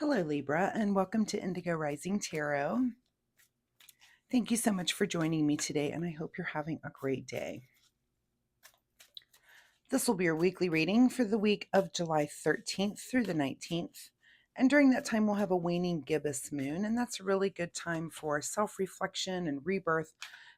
Hello, Libra, and welcome to Indigo Rising Tarot. Thank you so much for joining me today, and I hope you're having a great day. This will be your weekly reading for the week of July 13th through the 19th. And during that time, we'll have a waning gibbous moon, and that's a really good time for self-reflection and rebirth.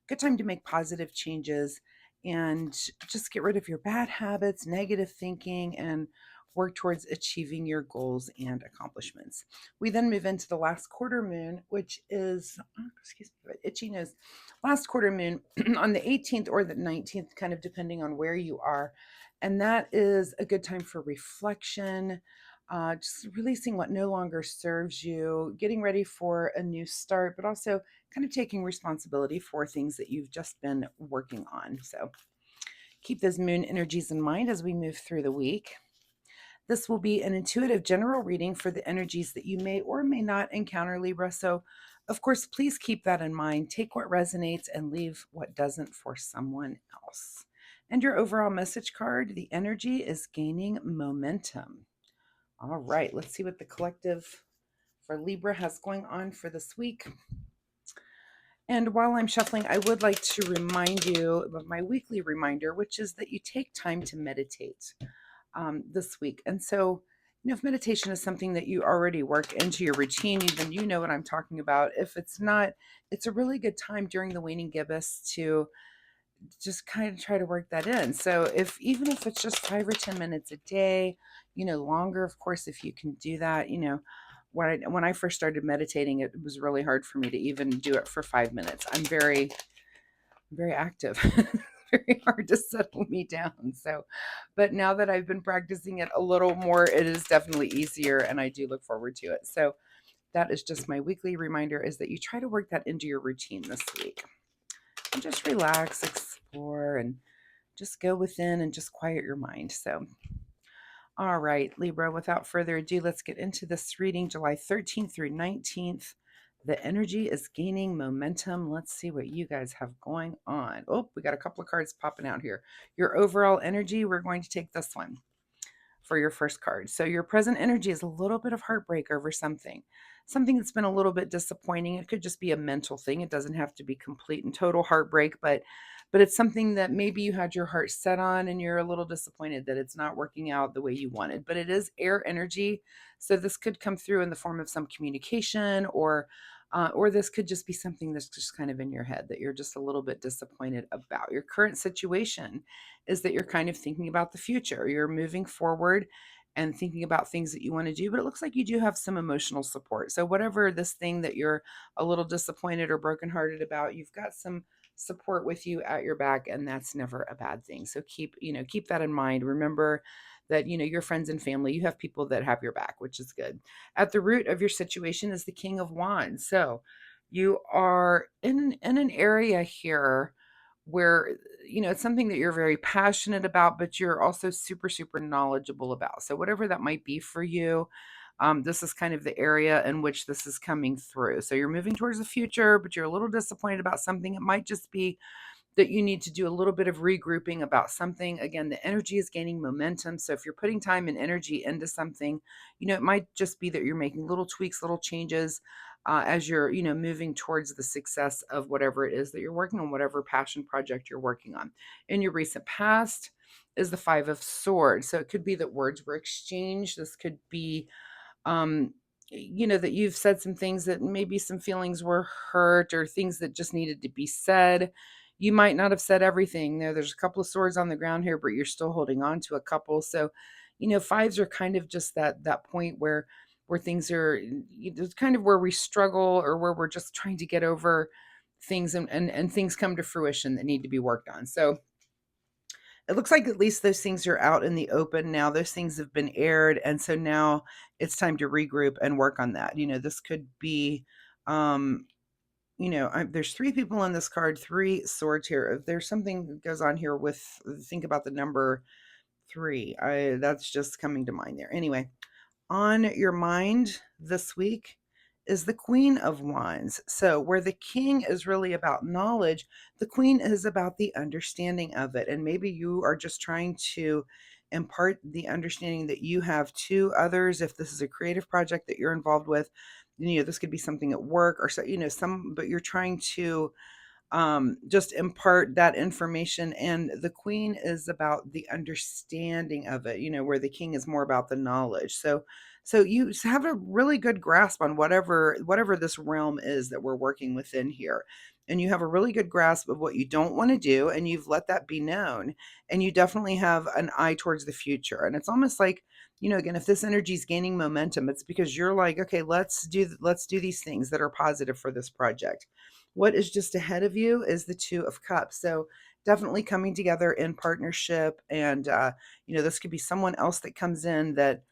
Good time to make positive changes and just get rid of your bad habits, negative thinking, and work towards achieving your goals and accomplishments. We then move into the last quarter moon, which is, excuse me, itchy nose, last quarter moon on the 18th or the 19th, kind of depending on where you are. And that is a good time for reflection, just releasing what no longer serves you, getting ready for a new start, but also kind of taking responsibility for things that you've just been working on. So keep those moon energies in mind as we move through the week. This will be an intuitive general reading for the energies that you may or may not encounter, Libra. So, of course, please keep that in mind. Take what resonates and leave what doesn't for someone else. And your overall message card, the energy is gaining momentum. All right, let's see what the collective for Libra has going on for this week. And while I'm shuffling, I would like to remind you of my weekly reminder, which is that you take time to meditate this week. And so, if meditation is something that you already work into your routine, then you know what I'm talking about. If it's not, it's a really good time during the waning gibbous to just kind of try to work that in. So even if it's just 5 or 10 minutes a day, longer, of course, if you can do that, when I first started meditating, it was really hard for me to even do it for 5 minutes. I'm very active. Very hard to settle me down. So, but now that I've been practicing it a little more, it is definitely easier and I do look forward to it. So that is just my weekly reminder, is that you try to work that into your routine this week. And just relax, explore, and just go within and just quiet your mind. So, all right, Libra, without further ado, let's get into this reading, July 13th through 19th. The energy is gaining momentum. Let's see what you guys have going on. Oh, we got a couple of cards popping out here. Your overall energy, we're going to take this one for your first card. So your present energy is a little bit of heartbreak over something that's been a little bit disappointing. It could just be a mental thing. It doesn't have to be complete and total heartbreak, but it's something that maybe you had your heart set on and you're a little disappointed that it's not working out the way you wanted. But it is air energy, so this could come through in the form of some communication, or this could just be something that's just kind of in your head that you're just a little bit disappointed about. Your current situation is that you're kind of thinking about the future. You're moving forward and thinking about things that you want to do, but it looks like you do have some emotional support. So whatever this thing that you're a little disappointed or brokenhearted about, you've got some support with you at your back, and that's never a bad thing. So keep that in mind. Remember that, your friends and family, you have people that have your back, which is good. At the root of your situation is the King of Wands. So you are in an area here where it's something that you're very passionate about, but you're also super super knowledgeable about. So whatever that might be for you, this is kind of the area in which this is coming through. So you're moving towards the future, but you're a little disappointed about something. It might just be that you need to do a little bit of regrouping about something. Again, the energy is gaining momentum. So if you're putting time and energy into something, it might just be that you're making little tweaks, little changes as you're, moving towards the success of whatever it is that you're working on, whatever passion project you're working on. In your recent past is the Five of Swords. So it could be that words were exchanged. This could be, that you've said some things that maybe some feelings were hurt, or things that just needed to be said. You might not have said everything. There's a couple of swords on the ground here, but you're still holding on to a couple. So, fives are kind of just that point where things are, it's kind of where we struggle, or where we're just trying to get over things, and things come to fruition that need to be worked on. So it looks like at least those things are out in the open now. Those things have been aired, and so now it's time to regroup and work on that. This could be, there's three people on this card, three swords here. If there's something that goes on here with, think about the number three. That's just coming to mind there. Anyway, on your mind this week is the Queen of Wands. So where the king is really about knowledge, the queen is about the understanding of it. And maybe you are just trying to impart the understanding that you have to others. If this is a creative project that you're involved with, this could be something at work or so, but you're trying to just impart that information. And the queen is about the understanding of it, where the king is more about the knowledge. So you have a really good grasp on whatever this realm is that we're working within here. And you have a really good grasp of what you don't want to do, and you've let that be known. And you definitely have an eye towards the future. And it's almost like, again, if this energy is gaining momentum, it's because you're like, okay, let's do these things that are positive for this project. What is just ahead of you is the Two of Cups. So definitely coming together in partnership. And, this could be someone else that comes in that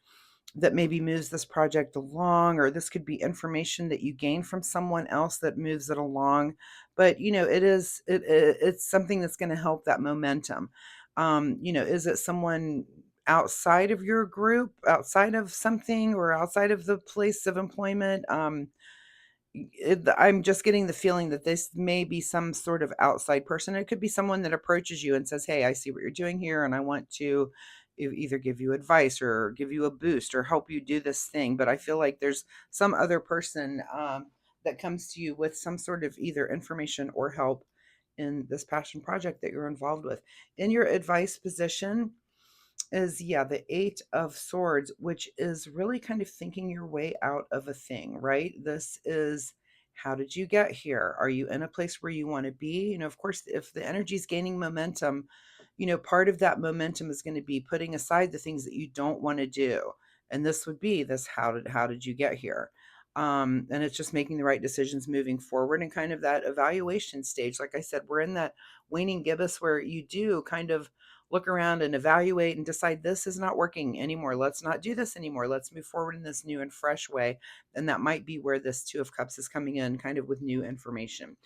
maybe moves this project along, or this could be information that you gain from someone else that moves it along. But, it's something that's going to help that momentum. Is it someone outside of your group, outside of something, or outside of the place of employment? I'm just getting the feeling that this may be some sort of outside person. It could be someone that approaches you and says, "Hey, I see what you're doing here, and I want to either give you advice or give you a boost or help you do this thing." But I feel like there's some other person that comes to you with some sort of either information or help in this passion project that you're involved with. In your advice position, is, yeah, the Eight of Swords, which is really kind of thinking your way out of a thing, right? This is, how did you get here? Are you in a place where you want to be? Of course, if the energy is gaining momentum, part of that momentum is going to be putting aside the things that you don't want to do. And this would be this, how did you get here? And it's just making the right decisions moving forward, and kind of that evaluation stage. Like I said, we're in that waning gibbous where you do kind of look around and evaluate and decide, this is not working anymore. Let's not do this anymore. Let's move forward in this new and fresh way. And that might be where this Two of Cups is coming in, kind of with new information.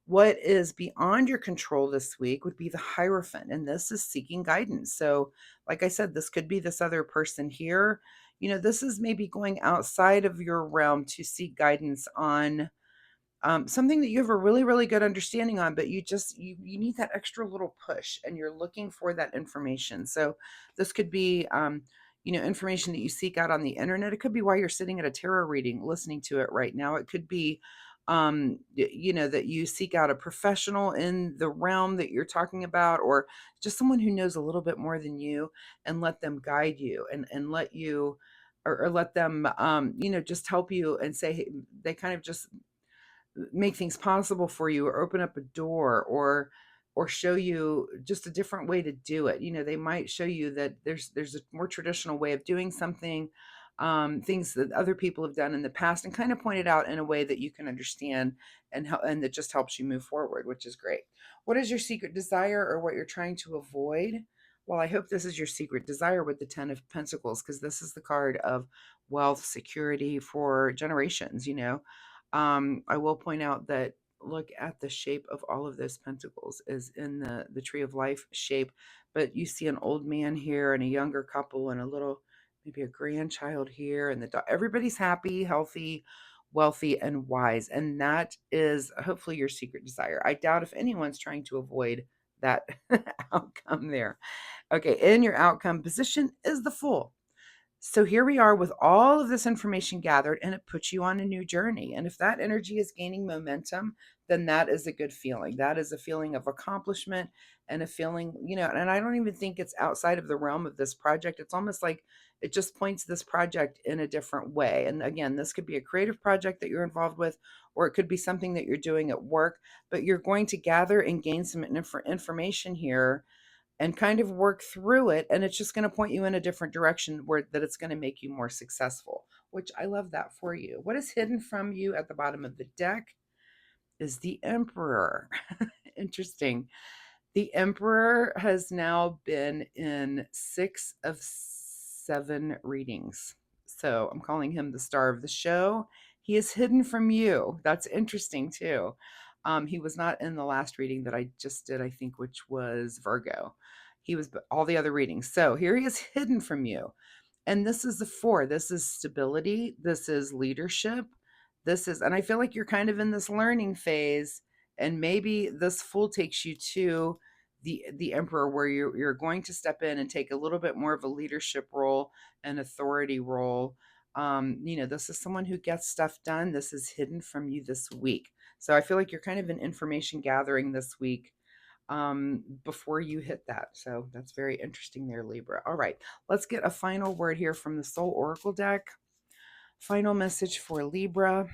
What is beyond your control this week would be the Hierophant, and this is seeking guidance. So, like I said, this could be this other person here. This is maybe going outside of your realm to seek guidance on something that you have a really, really good understanding on, but you need that extra little push, and you're looking for that information. So this could be, information that you seek out on the internet. It could be while you're sitting at a tarot reading, listening to it right now. It could be, that you seek out a professional in the realm that you're talking about, or just someone who knows a little bit more than you, and let them guide you, and let you, or let them, just help you and say, hey, they kind of just make things possible for you, or open up a door, or show you just a different way to do it. They might show you that there's a more traditional way of doing something, things that other people have done in the past, and kind of point it out in a way that you can understand, and help, and that just helps you move forward, which is great. What is your secret desire, or what you're trying to avoid? Well, I hope this is your secret desire with the Ten of Pentacles, because this is the card of wealth, security for generations. I will point out that, look at the shape of all of those pentacles is in the tree of life shape, but you see an old man here and a younger couple and a little, maybe a grandchild here, and everybody's happy, healthy, wealthy, and wise. And that is hopefully your secret desire. I doubt if anyone's trying to avoid that outcome there. Okay, in your outcome position is the Fool. So here we are with all of this information gathered, and it puts you on a new journey. And if that energy is gaining momentum, then that is a good feeling. That is a feeling of accomplishment, and a feeling, and I don't even think it's outside of the realm of this project. It's almost like it just points this project in a different way. And again, this could be a creative project that you're involved with, or it could be something that you're doing at work, but you're going to gather and gain some information here, and kind of work through it, and it's just going to point you in a different direction, where that it's going to make you more successful, which I love that for you. What is hidden from you at the bottom of the deck is the Emperor. Interesting. The Emperor has now been in 6 of 7 readings, so I'm calling him the star of the show. He is hidden from you. That's interesting too. He was not in the last reading that I just did, I think, which was Virgo. He was all the other readings. So here he is, hidden from you. And this is the 4. This is stability. This is leadership. And I feel like you're kind of in this learning phase, and maybe this Fool takes you to the Emperor, where you're going to step in and take a little bit more of a leadership role and authority role. This is someone who gets stuff done. This is hidden from you this week. So I feel like you're kind of in information gathering this week before you hit that. So that's very interesting there, Libra. All right, let's get a final word here from the Soul Oracle deck. Final message for Libra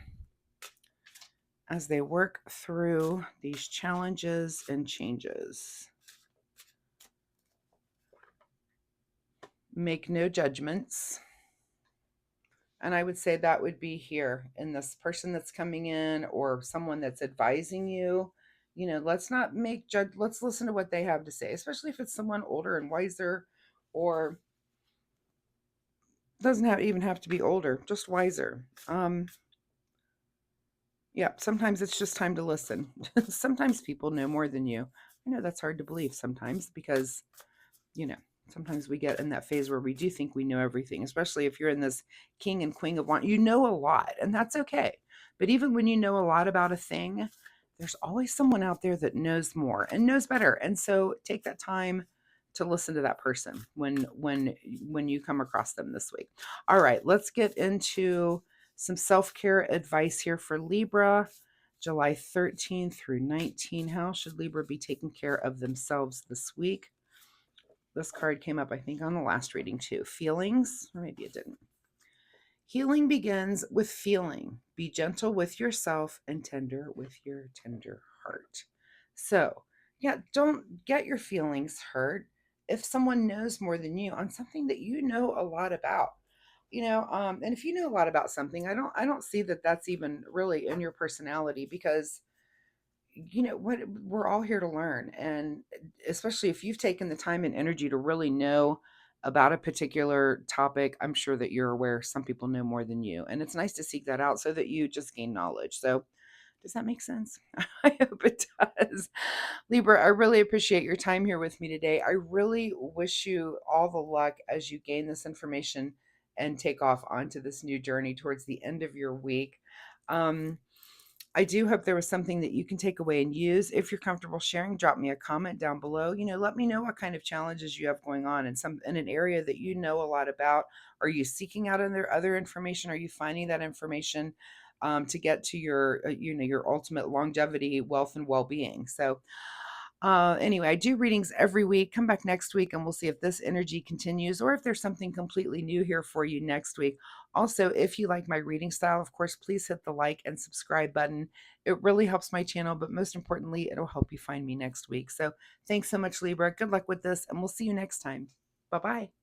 as they work through these challenges and changes. Make no judgments. And I would say that would be here in this person that's coming in or someone that's advising you. Let's not make judge. Let's listen to what they have to say, especially if it's someone older and wiser, or doesn't even have to be older, just wiser. Yeah, sometimes it's just time to listen. Sometimes people know more than you. I know that's hard to believe sometimes because, you know, sometimes we get in that phase where we do think we know everything, especially if you're in this king and queen of wands. You know a lot, and that's okay. But even when you know a lot about a thing, there's always someone out there that knows more and knows better. And so take that time to listen to that person when you come across them this week. All right, let's get into some self-care advice here for Libra. July 13th through 19. How should Libra be taking care of themselves this week? This card came up, I think, on the last reading too. Feelings, or maybe it didn't. Healing begins with feeling. Be gentle with yourself and tender with your tender heart. So, yeah, don't get your feelings hurt if someone knows more than you on something that you know a lot about. And if you know a lot about something, I don't see that that's even really in your personality, because what, we're all here to learn. And especially if you've taken the time and energy to really know about a particular topic, I'm sure that you're aware some people know more than you, and it's nice to seek that out so that you just gain knowledge. So does that make sense? I hope it does. Libra, I really appreciate your time here with me today. I really wish you all the luck as you gain this information and take off onto this new journey towards the end of your week. I do hope there was something that you can take away and use. If you're comfortable sharing, drop me a comment down below. Let me know what kind of challenges you have going on in an area that you know a lot about. Are you seeking out other information? Are you finding that information to get to your ultimate longevity, wealth, and well-being? So anyway, I do readings every week. Come back next week and we'll see if this energy continues or if there's something completely new here for you next week. Also, if you like my reading style, of course, please hit the like and subscribe button. It really helps my channel, but most importantly, it'll help you find me next week. So thanks so much, Libra. Good luck with this, and we'll see you next time. Bye-bye.